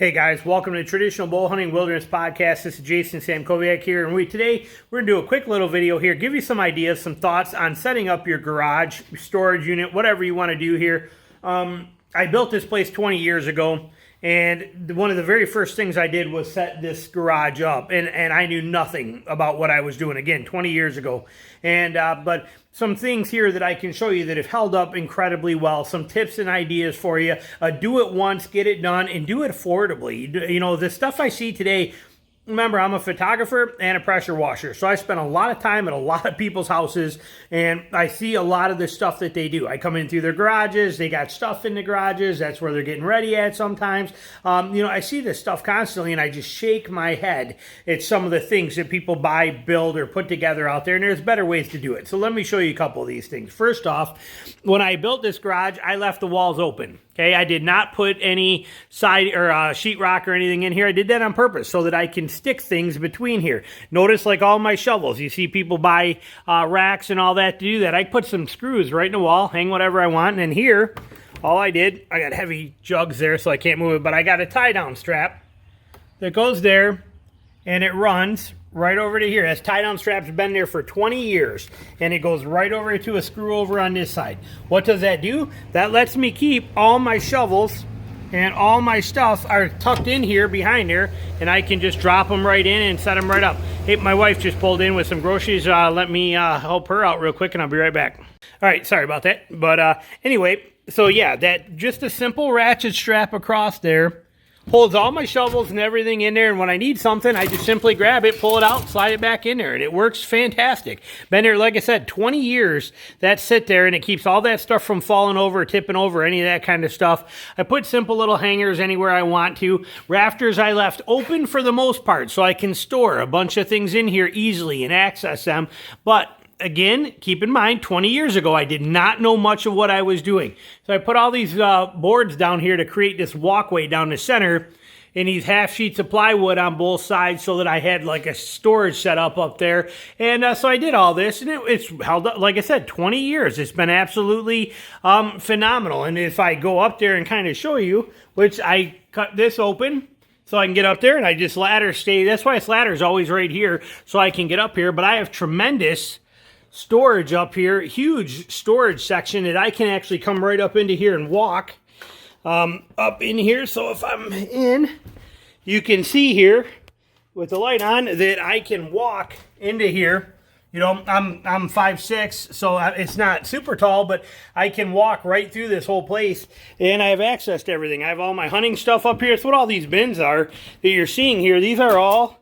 Hey guys, welcome to Traditional Bow Hunting Wilderness Podcast. This is Jason Samkoviak here, and today we're going to do a quick little video here, give you some ideas, some thoughts on setting up your garage, storage unit, whatever you want to do here. I built this place 20 years ago, and one of the very first things I did was set this garage up, and I knew nothing about what I was doing, again, 20 years ago. But some things here that I can show you that have held up incredibly well, some tips and ideas for you. Do it once, get it done, and do it affordably. You know, the stuff I see today, remember, I'm a photographer and a pressure washer, so I spend a lot of time at a lot of people's houses, and I see a lot of the stuff that they do. I come in through their garages, they got stuff in the garages, that's where they're getting ready at sometimes. You know, I see this stuff constantly, and I just shake my head at some of the things that people buy, build, or put together out there, and there's better ways to do it. So let me show you a couple of these things. First off, when I built this garage, I left the walls open. Okay, I did not put any side or sheetrock or anything in here. I did that on purpose so that I can stick things between here. Notice, like all my shovels, you see people buy racks and all that to do that. I put some screws right in the wall, hang whatever I want, and then here, all I did, I got heavy jugs there so I can't move it, but I got a tie-down strap that goes there, and it runs right over to here. This tie-down strap's been there for 20 years, and it goes right over to a screw over on this side. What does that do? That lets me keep all my shovels and all my stuff are tucked in here behind there, and I can just drop them right in and set them right up. Hey, my wife just pulled in with some groceries. Let me help her out real quick, and I'll be right back. All right, sorry about that. But anyway, so yeah, that just a simple ratchet strap across there holds all my shovels and everything in there, and when I need something, I just simply grab it, pull it out, slide it back in there, and it works fantastic. Been there, like I said, 20 years that sit there, and it keeps all that stuff from falling over, tipping over, any of that kind of stuff. I put simple little hangers anywhere I want to. Rafters I left open for the most part, so I can store a bunch of things in here easily and access them, but again, keep in mind, 20 years ago, I did not know much of what I was doing. So I put all these boards down here to create this walkway down the center, and these half sheets of plywood on both sides so that I had like a storage set up there. And so I did all this, and it's held up, like I said, 20 years. It's been absolutely phenomenal. And if I go up there and kind of show you, which I cut this open, so I can get up there, and I just ladder stay. That's why this ladder is always right here, so I can get up here. But I have tremendous storage up here, huge storage section that I can actually come right up into here and walk up in here. So if I'm in, you can see here with the light on that I can walk into here. You know, I'm 5'6", so it's not super tall, but I can walk right through this whole place, and I have access to everything. I have all my hunting stuff up here. That's what all these bins are that you're seeing here. These are all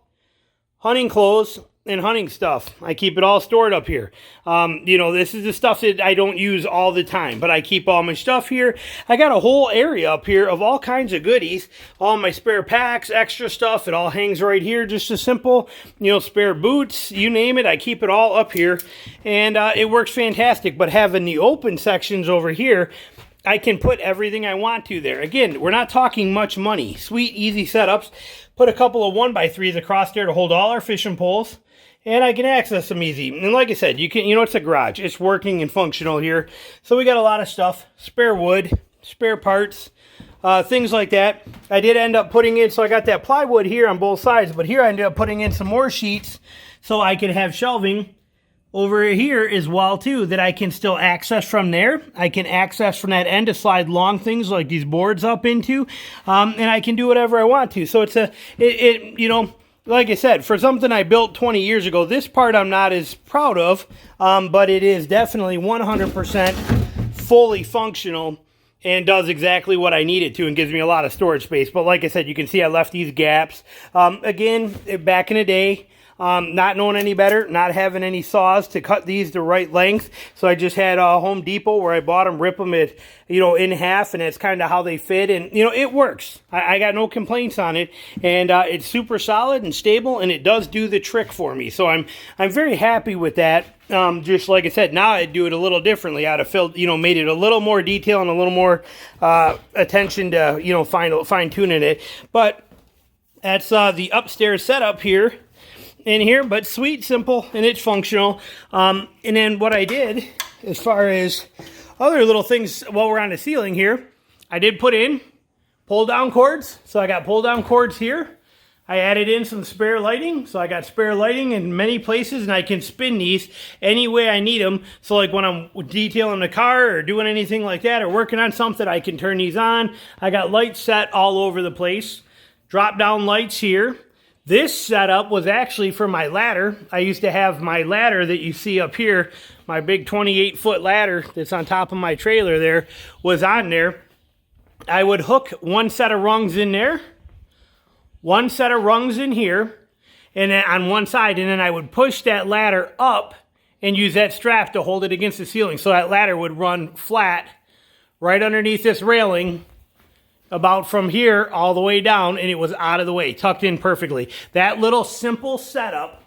hunting clothes and hunting stuff. I keep it all stored up here. You know, this is the stuff that I don't use all the time, but I keep all my stuff here. I got a whole area up here of all kinds of goodies, all my spare packs, extra stuff. It all hangs right here. Just a simple, you know, spare boots, you name it. I keep it all up here, and it works fantastic. But having the open sections over here, I can put everything I want to there. Again, we're not talking much money. Sweet, easy setups. Put a couple of 1x3s across there to hold all our fishing poles, and I can access them easy. And like I said, you know, it's a garage. It's working and functional here. So we got a lot of stuff, spare wood, spare parts, things like that. I did end up putting in, so I got that plywood here on both sides, but here I ended up putting in some more sheets so I can have shelving over here as well too, that I can still access from there. I can access from that end to slide long things like these boards up into, and I can do whatever I want to. So it's you know, like I said, for something I built 20 years ago, this part I'm not as proud of, but it is definitely 100% fully functional and does exactly what I need it to and gives me a lot of storage space. But like I said, you can see I left these gaps. Again, back in the day, not knowing any better, not having any saws to cut these the right length. So I just had Home Depot where I bought them, rip them at, you know, in half, and that's kind of how they fit. And, you know, it works. I got no complaints on it, and it's super solid and stable, and it does do the trick for me. So I'm very happy with that. Just like I said, now I do it a little differently. I'd have filled, you know, made it a little more detail and a little more attention to, you know, fine tuning it. But that's the upstairs setup here. In here, but sweet, simple, and it's functional. And then what I did, as far as other little things while we're on the ceiling here, I did put in pull down cords. So I got pull down cords here. I added in some spare lighting. So I got spare lighting in many places, and I can spin these any way I need them. So like when I'm detailing the car or doing anything like that or working on something, I can turn these on. I got lights set all over the place. Drop down lights here. This setup was actually for my ladder. I used to have my ladder that you see up here, my big 28-foot ladder that's on top of my trailer there, was on there. I would hook one set of rungs in there, one set of rungs in here, and then on one side, and then I would push that ladder up and use that strap to hold it against the ceiling. So that ladder would run flat right underneath this railing, about from here all the way down, and it was out of the way, tucked in perfectly. That little simple setup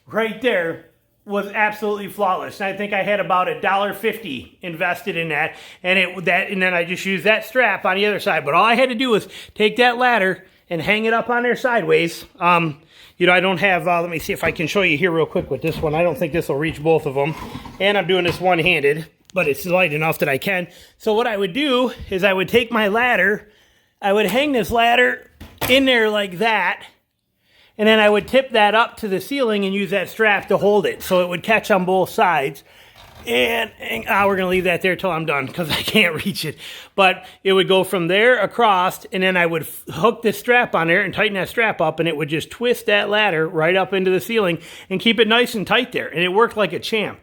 right there was absolutely flawless. I think I had about $1.50 invested in that, and then I just used that strap on the other side. But all I had to do was take that ladder and hang it up on there sideways. You know, I don't have, let me see if I can show you here real quick with this one. I don't think this will reach both of them. And I'm doing this one-handed, but it's light enough that I can. So what I would do is I would take my ladder, I would hang this ladder in there like that, and then I would tip that up to the ceiling and use that strap to hold it so it would catch on both sides. And we're going to leave that there till I'm done because I can't reach it. But it would go from there across, and then I would hook this strap on there and tighten that strap up, and it would just twist that ladder right up into the ceiling and keep it nice and tight there. And it worked like a champ.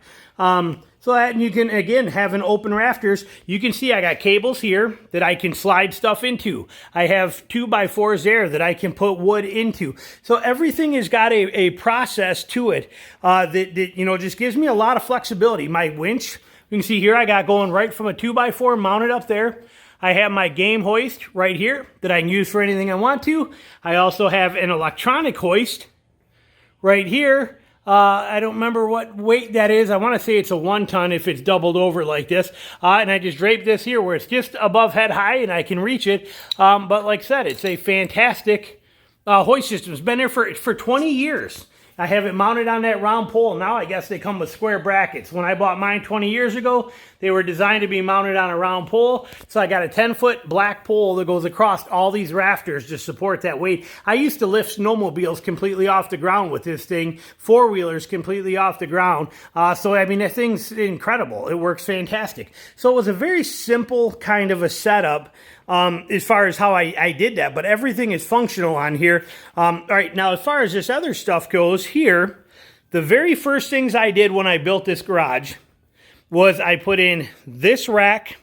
So that you can, again, have an open rafters. You can see I got cables here that I can slide stuff into. I have 2x4s there that I can put wood into. So everything has got a process to it that, you know, just gives me a lot of flexibility. My winch, you can see here, I got going right from a 2x4 mounted up there. I have my game hoist right here that I can use for anything I want to. I also have an electronic hoist right here. I don't remember what weight that is. I want to say it's a 1 ton if it's doubled over like this. And I just drape this here where it's just above head high and I can reach it. But like I said, it's a fantastic hoist system. It's been there for 20 years. I have it mounted on that round pole. Now I guess they come with square brackets. When I bought mine 20 years ago, they were designed to be mounted on a round pole. So I got a 10-foot black pole that goes across all these rafters to support that weight. I used to lift snowmobiles completely off the ground with this thing, four-wheelers completely off the ground. So, I mean, that thing's incredible. It works fantastic. So it was a very simple kind of a setup as far as how I did that, but everything is functional on here. All right, now as far as this other stuff goes here, the very first things I did when I built this garage was I put in this rack,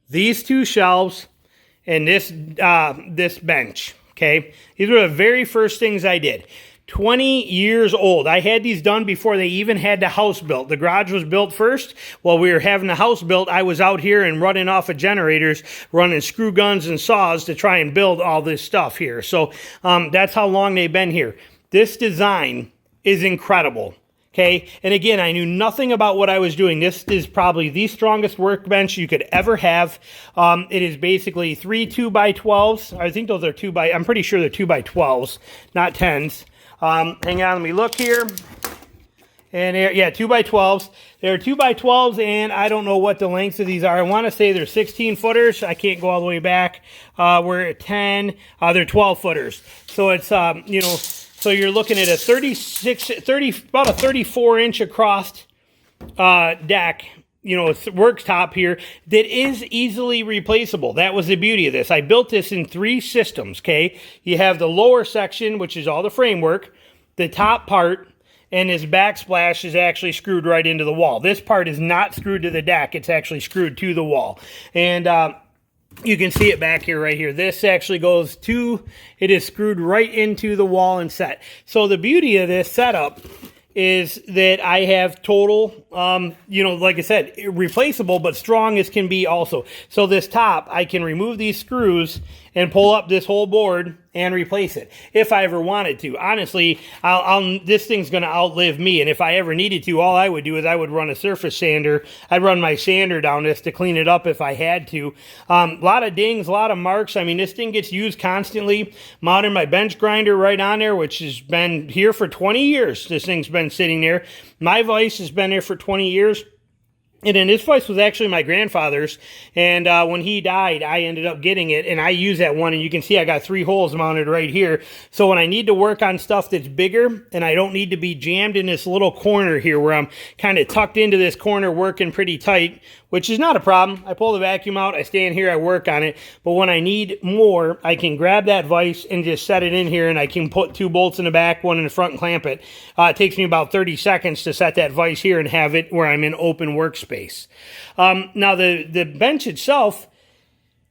these 2 shelves, and this bench, okay? These were the very first things I did. 20 years old. I had these done before they even had the house built. The garage was built first. While we were having the house built, I was out here and running off of generators, running screw guns and saws to try and build all this stuff here. So that's how long they've been here. This design is incredible. Okay, and again, I knew nothing about what I was doing. This is probably the strongest workbench you could ever have. It is basically 3 2x12s. I think those are I'm pretty sure they're 2x12s, not 10s. Hang on, let me look here. And yeah, 2x12s. They're 2x12s, and I don't know what the lengths of these are. I want to say they're 16-footers. I can't go all the way back. We're at 10. They're 12-footers. So it's, you know, so you're looking at a about a 34-inch across deck, you know, worktop here that is easily replaceable. That was the beauty of this. I built this in 3 systems, okay? You have the lower section, which is all the framework, the top part, and this backsplash is actually screwed right into the wall. This part is not screwed to the deck. It's actually screwed to the wall. And you can see it back here, right here. This actually goes to, it is screwed right into the wall and set. So the beauty of this setup is that I have total, you know, like I said, replaceable, but strong as can be also. So this top, I can remove these screws and pull up this whole board and replace it if I ever wanted to. Honestly, this thing's going to outlive me, and if I ever needed to, all I would do is I would run a surface sander. I'd run my sander down this to clean it up if I had to. A lot of dings, a lot of marks. I mean, this thing gets used constantly. Mounted my bench grinder right on there, which has been here for 20 years. This thing's been sitting there. My vise has been there for 20 years. And then this place was actually my grandfather's, and when he died, I ended up getting it, and I use that one, and you can see I got 3 holes mounted right here. So when I need to work on stuff that's bigger, and I don't need to be jammed in this little corner here where I'm kind of tucked into this corner working pretty tight, which is not a problem. I pull the vacuum out, I stand here, I work on it. But when I need more, I can grab that vise and just set it in here, and I can put 2 bolts in the back, 1 in the front, and clamp it. It takes me about 30 seconds to set that vise here and have it where I'm in open workspace. Now the bench itself,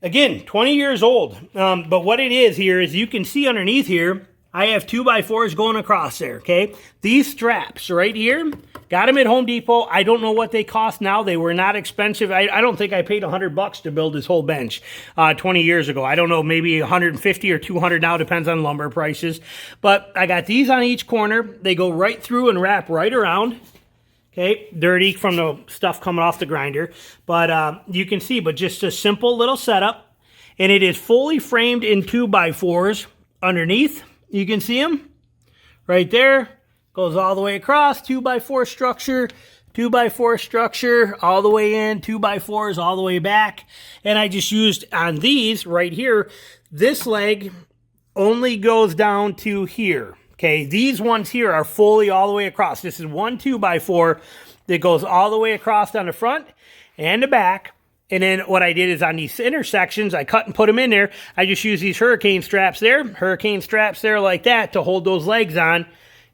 again, 20 years old. But what it is here is you can see underneath here, I have 2x4s going across there, okay? These straps right here, got them at Home Depot. I don't know what they cost now. They were not expensive. I don't think I paid $100 to build this whole bench 20 years ago. I don't know, maybe 150 or 200 now, depends on lumber prices. But I got these on each corner. They go right through and wrap right around. Okay, dirty from the stuff coming off the grinder. But you can see, but just a simple little setup. And it is fully framed in 2x4s underneath. You can see them right there. Goes all the way across, 2x4 structure, 2x4 structure, all the way in, 2x4s all the way back. And I just used on these right here, this leg only goes down to here. Okay, these ones here are fully all the way across. This is one 2x4 that goes all the way across on the front and the back. And then what I did is on these intersections, I cut and put them in there. I just use these hurricane straps there like that to hold those legs on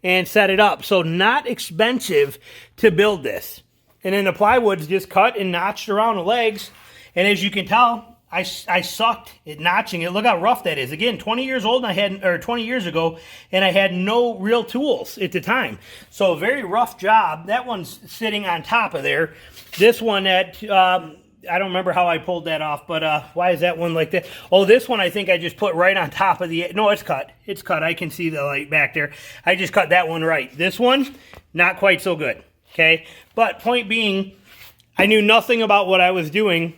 and set it up. So not expensive to build this. And then the plywood's just cut and notched around the legs. And as you can tell, I sucked at notching it. Look how rough that is. Again, 20 years old, and I had, or 20 years ago, and I had no real tools at the time. So a very rough job. That one's sitting on top of there. This one that, I don't remember how I pulled that off, but why is that one like that? Oh, this one I think I just put right on top of the, no, it's cut. It's cut. I can see the light back there. I just cut that one right. This one, not quite so good, okay? But point being, I knew nothing about what I was doing,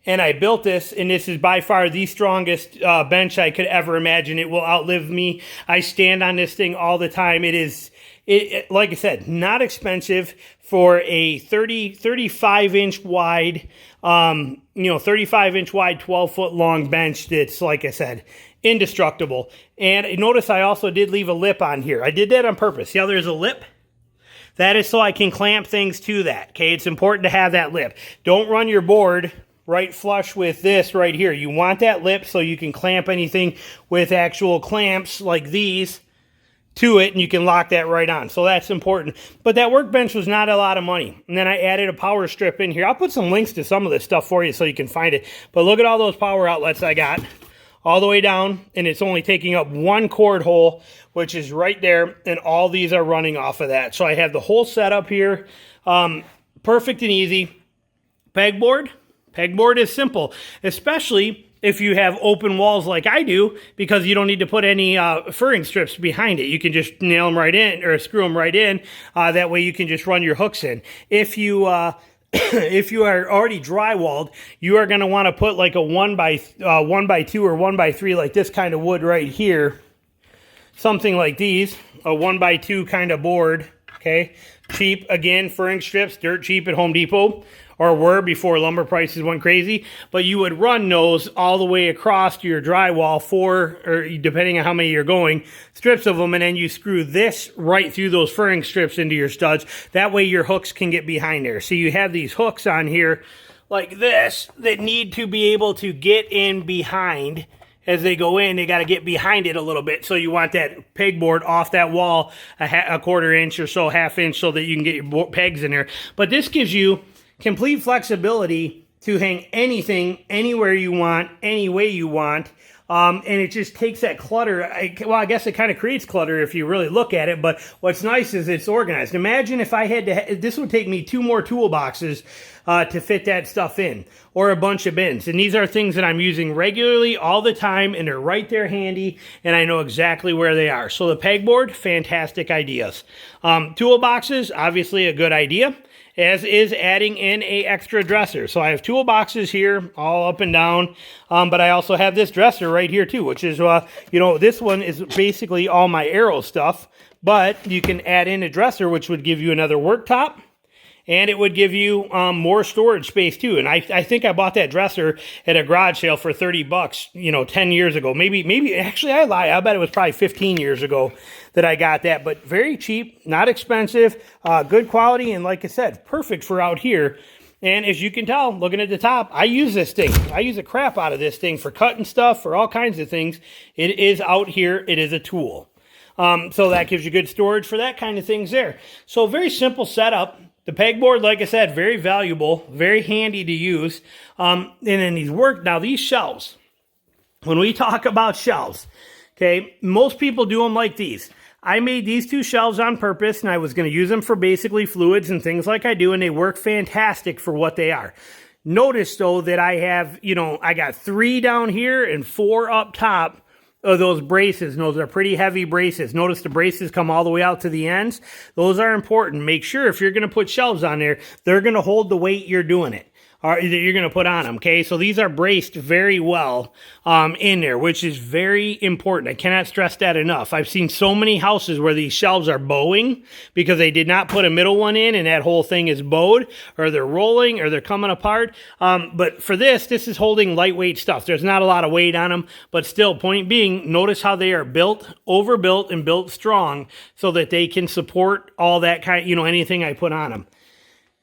and I built this, and this is by far the strongest bench I could ever imagine. It will outlive me. I stand on this thing all the time. It is, like I said, not expensive for a 35-inch wide, 35-inch wide, 12-foot long bench that's, like I said, indestructible. And notice I also did leave a lip on here. I did that on purpose. See how there's a lip? That is so I can clamp things to that, okay? It's important to have that lip. Don't run your board right flush with this right here. You want that lip so you can clamp anything with actual clamps like these to it, and you can lock that right on. So that's important. But that workbench was not a lot of money. And then I added a power strip in here. I'll put some links to some of this stuff for you so you can find it. But look at all those power outlets I got all the way down, and it's only taking up 1 cord hole, which is right there, and all these are running off of that. So I have the whole setup here. Perfect and easy. Pegboard. Pegboard is simple, especially if you have open walls like I do, because you don't need to put any furring strips behind it. You can just nail them right in or screw them right in. That way you can just run your hooks in. If you if you are already drywalled, you are going to want to put like a 1x2 or 1x3 like this kind of wood right here. Something like these, a 1x2 kind of board, okay? Cheap, again, furring strips, dirt cheap at Home Depot. Or were before lumber prices went crazy, but you would run those all the way across to your drywall, 4, or depending on how many you're going, strips of them, and then you screw this right through those furring strips into your studs. That way your hooks can get behind there. So you have these hooks on here like this that need to be able to get in behind. As they go in, they got to get behind it a little bit. So you want that pegboard off that wall a quarter inch or so, half inch, so that you can get your pegs in there. But this gives you complete flexibility to hang anything, anywhere you want, any way you want. And it just takes that clutter. Well, I guess it kind of creates clutter if you really look at it, but what's nice is it's organized. Imagine if I had to, this would take me 2 more toolboxes to fit that stuff in, or a bunch of bins. And these are things that I'm using regularly all the time, and they're right there handy, and I know exactly where they are. So the pegboard, fantastic ideas. Toolboxes, obviously a good idea, as is adding in a extra dresser. So I have toolboxes here all up and down, but I also have this dresser right here too, which is, this one is basically all my arrow stuff, but you can add in a dresser, which would give you another worktop and it would give you more storage space too. And I think I bought that dresser at a garage sale for $30, 10 years ago. Maybe actually I lie. I bet it was probably 15 years ago that I got that, but very cheap, not expensive, good quality, and like I said, perfect for out here. And as you can tell, looking at the top, I use this thing. I use the crap out of this thing for cutting stuff, for all kinds of things. It is out here. It is a tool. So that gives you good storage for that kind of things there. So very simple setup. The pegboard, like I said, very valuable, very handy to use. And then these shelves. When we talk about shelves, okay, most people do them like these. I made these two shelves on purpose, and I was going to use them for basically fluids and things like I do, and they work fantastic for what they are. Notice, though, that I have, I got 3 down here and 4 up top of those braces. And those are pretty heavy braces. Notice the braces come all the way out to the ends. Those are important. Make sure if you're going to put shelves on there, they're going to hold the weight you're doing it. That you're going to put on them, okay? So these are braced very well in there, which is very important. I cannot stress that enough. I've seen so many houses where these shelves are bowing because they did not put a middle one in and that whole thing is bowed, or they're rolling, or they're coming apart. But for this is holding lightweight stuff. There's not a lot of weight on them, but still, point being, notice how they are built, overbuilt, and built strong so that they can support all that kind, anything I put on them.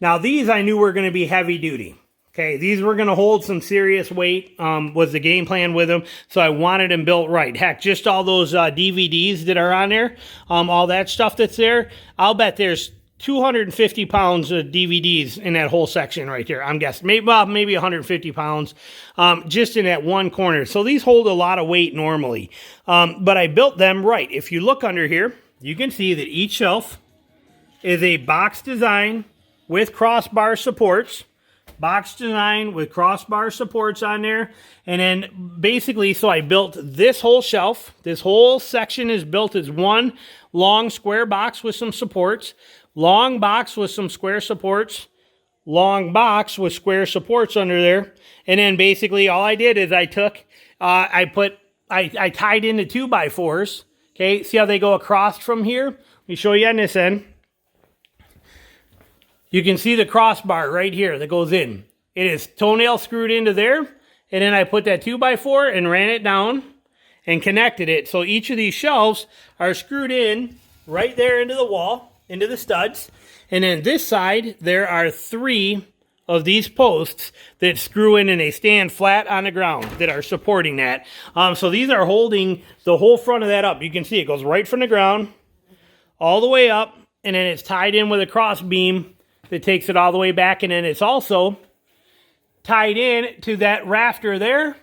Now, these I knew were going to be heavy duty. Okay, these were going to hold some serious weight, was the game plan with them, so I wanted them built right. Heck, just all those DVDs that are on there, all that stuff that's there, I'll bet there's 250 pounds of DVDs in that whole section right there. I'm guessing, maybe 150 pounds, just in that one corner. So these hold a lot of weight normally, but I built them right. If you look under here, you can see that each shelf is a box design with crossbar supports. Box design with crossbar supports on there. And then basically, so I built this whole shelf. This whole section is built as one long square box with some supports. Long box with some square supports. Long box with square supports under there. And then basically all I did is I took, I tied in the 2x4s. Okay, see how they go across from here? Let me show you on this end. You can see the crossbar right here that goes in. It is toenail screwed into there. And then I put that 2x4 and ran it down and connected it. So each of these shelves are screwed in right there into the wall, into the studs. And then this side, there are 3 of these posts that screw in and they stand flat on the ground that are supporting that. So these are holding the whole front of that up. You can see it goes right from the ground all the way up. And then it's tied in with a cross beam that takes it all the way back, and then it's also tied in to that rafter there.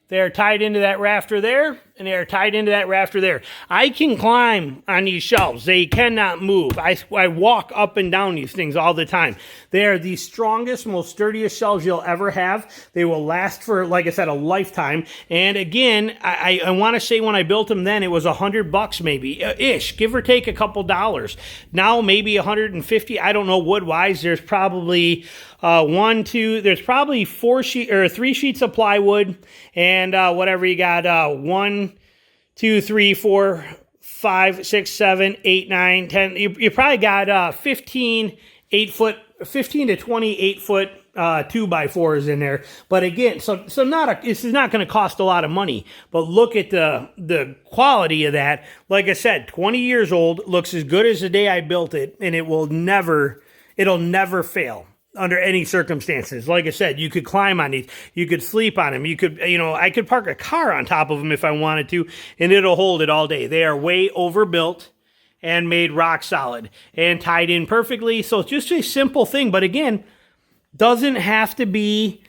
They're tied into that rafter there, and they're tied into that rafter there. I can climb on these shelves. They cannot move. I walk up and down these things all the time. They are the strongest, most sturdiest shelves you'll ever have. They will last for, like I said, a lifetime. And again, I want to say when I built them then, it was $100 maybe, ish, give or take a couple dollars. Now maybe 150. I don't know wood-wise. There's probably there's probably 3 sheets of plywood, and whatever you got, 1, 2, 3, 4, 5, 6, 7, 8, 9, 10. You probably got 15 to 20 8-foot 2x4s in there. But again, so this is not going to cost a lot of money. But look at the quality of that. Like I said, 20 years old, looks as good as the day I built it, and it'll never fail under any circumstances. Like I said, you could climb on these, you could sleep on them, you could, I could park a car on top of them if I wanted to, and it'll hold it all day. They are way overbuilt and made rock solid and tied in perfectly. So it's just a simple thing, but again, doesn't have to be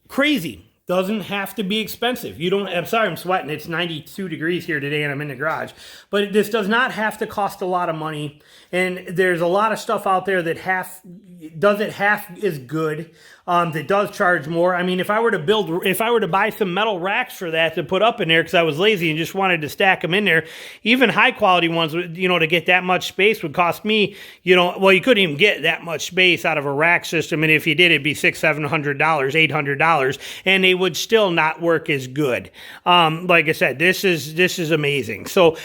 crazy. Doesn't have to be expensive. I'm sorry, I'm sweating. It's 92 degrees here today and I'm in the garage. But this does not have to cost a lot of money. And there's a lot of stuff out there that does it half as good, that does charge more. I mean, if I were to buy some metal racks for that to put up in there because I was lazy and just wanted to stack them in there, even high quality ones, to get that much space would cost me, you couldn't even get that much space out of a rack system. And if you did, it'd be $600, $700, $800, and they would still not work as good. Like I said, this is amazing. So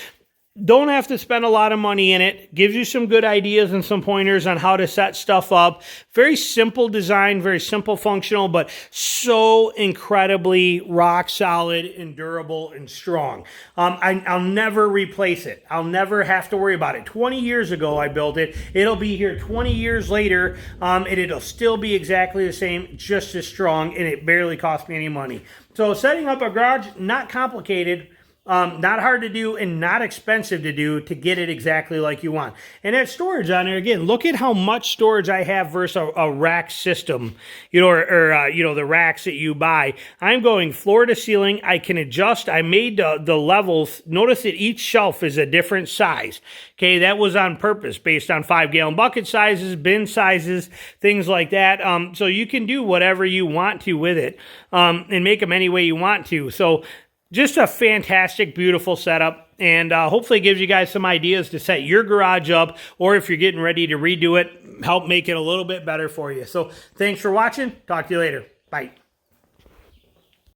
Don't have to spend a lot of money in it. Gives you some good ideas and some pointers on how to set stuff up. Very simple design, very simple functional, but so incredibly rock solid and durable and strong. I'll never replace it. I'll never have to worry about it. 20 years ago I built it. It'll be here 20 years later, and it'll still be exactly the same, just as strong, and it barely cost me any money. So setting up a garage, not complicated. Not hard to do and not expensive to do to get it exactly like you want. And that storage on there, again, look at how much storage I have versus a rack system, or the racks that you buy. I'm going floor to ceiling. I can adjust. I made the levels. Notice that each shelf is a different size. Okay, that was on purpose based on 5-gallon bucket sizes, bin sizes, things like that. So you can do whatever you want to with it, and make them any way you want to. So just a fantastic, beautiful setup, and hopefully gives you guys some ideas to set your garage up, or if you're getting ready to redo it, help make it a little bit better for you. So thanks for watching. Talk to you later. Bye.